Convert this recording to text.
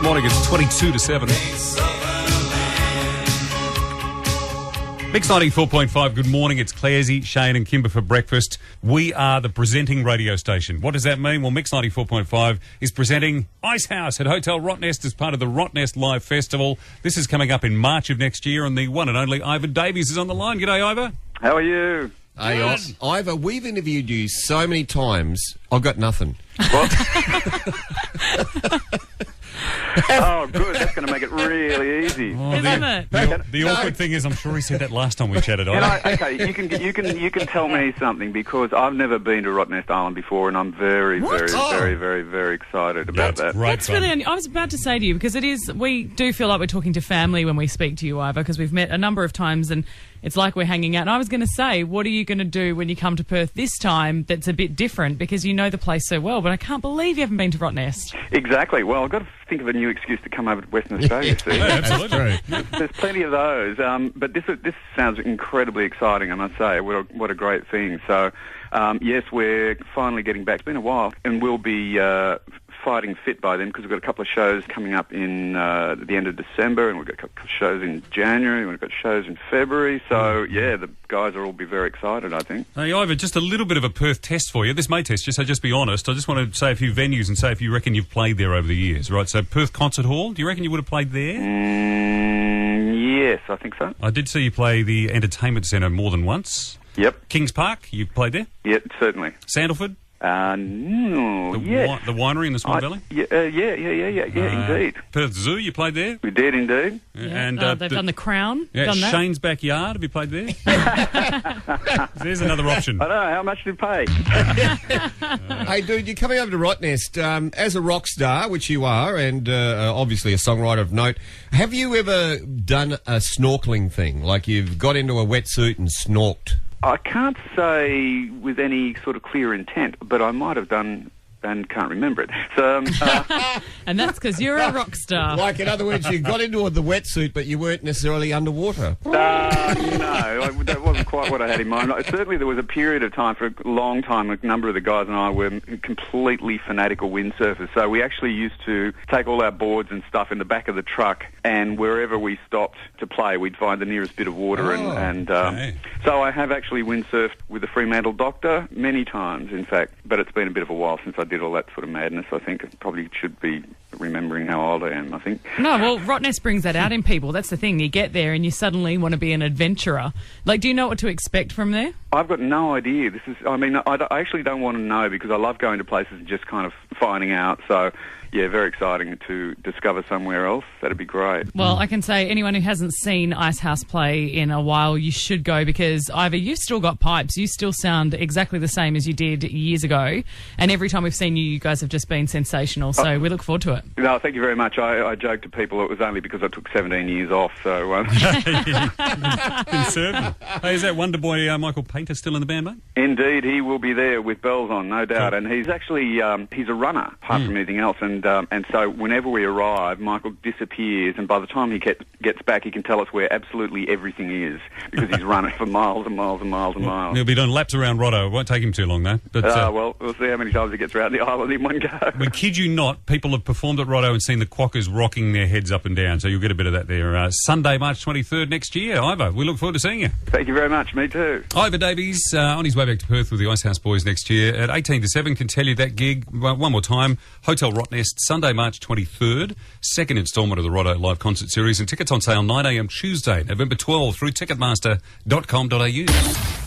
morning. It's 22 to 7. Mix 94.5, good morning. It's Claresy, Shane and Kimber for breakfast. We are the presenting radio station. What does that mean? Well, Mix 94.5 is presenting Ice House at Hotel Rottnest as part of the Rottnest Live Festival. This is coming up in March of next year, and the one and only Iva Davies is on the line. G'day, Iva. How are you? Hey, Iva, we've interviewed you so many times, I've got nothing. What? Oh, good. That's going to make it really easy. Isn't it? The awkward thing is, I'm sure he said that last time we chatted. Okay, you can tell me something, because I've never been to Rottnest Island before, and I'm very excited about that. Great That's fun. really. I was about to say to you, because it is. We do feel like we're talking to family when we speak to you, Iva, because we've met a number of times, and it's like we're hanging out. And I was going to say, what are you going to do when you come to Perth this time? That's a bit different, because you know the place so well. But I can't believe you haven't been to Rottnest. Exactly. Well, I've got to think of a new excuse to come over to Western Australia. See? Yeah, absolutely. There's plenty of those, but this sounds incredibly exciting, I must say. What a great thing. So, yes, we're finally getting back. It's been a while, and we'll be fighting fit by then, because we've got a couple of shows coming up in the end of December, and we've got a couple of shows in January, and we've got shows in February. So, yeah, the guys will all be very excited, I think. Hey, Iva, just a little bit of a Perth test for you. This may test you, so just be honest. I just want to say a few venues and say if you reckon you've played there over the years, right? So Perth Concert Hall, do you reckon you would have played there? Yes, I think so. I did see you play the Entertainment Centre more than once. Yep. Kings Park, you played there? Yep, certainly. Sandalford? No, yes. The winery in the Swan Valley? Yeah, indeed. Perth Zoo, you played there? We did indeed. And They've done the Crown. Yeah, Done that. Shane's Backyard, have you played there? There's another option. I don't know, how much did you pay? Hey, dude, you're coming over to Rottnest as a rock star, which you are, and obviously a songwriter of note. Have you ever done a snorkeling thing, like you've got into a wetsuit and snorked? I can't say with any sort of clear intent, but I might have done and can't remember it. So, And that's because you're a rock star. Like, in other words, you got into the wetsuit, but you weren't necessarily underwater. no, that wasn't quite what I had in mind. Certainly there was a period of time, for a long time, a number of the guys and I were completely fanatical windsurfers. So we actually used to take all our boards and stuff in the back of the truck, and wherever we stopped to play, we'd find the nearest bit of water. Okay. So I have actually windsurfed with the Fremantle Doctor many times, in fact, but it's been a bit of a while since I did all that sort of madness. I think I probably should be remembering how old I am, I think. No, well, Rottnest brings that out in people. That's the thing. You get there and you suddenly want to be an adventurer. Like, do you know what to expect from there? I've got no idea. I actually don't want to know, because I love going to places and just kind of finding out. So, yeah, very exciting to discover somewhere else. That'd be great. Well, I can say anyone who hasn't seen Ice House play in a while, you should go, because Iva, you've still got pipes. You still sound exactly the same as you did years ago. And every time we've seen you, you guys have just been sensational. So we look forward to it. No, thank you very much. I joke to people it was only because I took 17 years off. So, Been serving. Hey, is that Wonder Boy Michael Painter still in the band, mate? Indeed, he will be there with bells on, no doubt. And he's actually he's a runner, apart from anything else. And so whenever we arrive, Michael disappears, and by the time he gets back, he can tell us where absolutely everything is, because he's running for miles and miles and miles and miles. He'll be doing laps around Rotto. It won't take him too long, though. But, well, we'll see how many times he gets around the island in one go. We kid you not, people have performed at Rotto and seen the quackers rocking their heads up and down, so you'll get a bit of that there. Sunday, March 23rd next year. Iva, we look forward to seeing you. Thank you very much. Me too. Iva Davies on his way back to Perth with the Ice House Boys next year at 18 to 7. Can tell you that gig one more time. Hotel Rottnest, Sunday, March 23rd. Second instalment of the Rotto live concert series, and tickets on sale 9 a.m. Tuesday, November 12 through ticketmaster.com.au.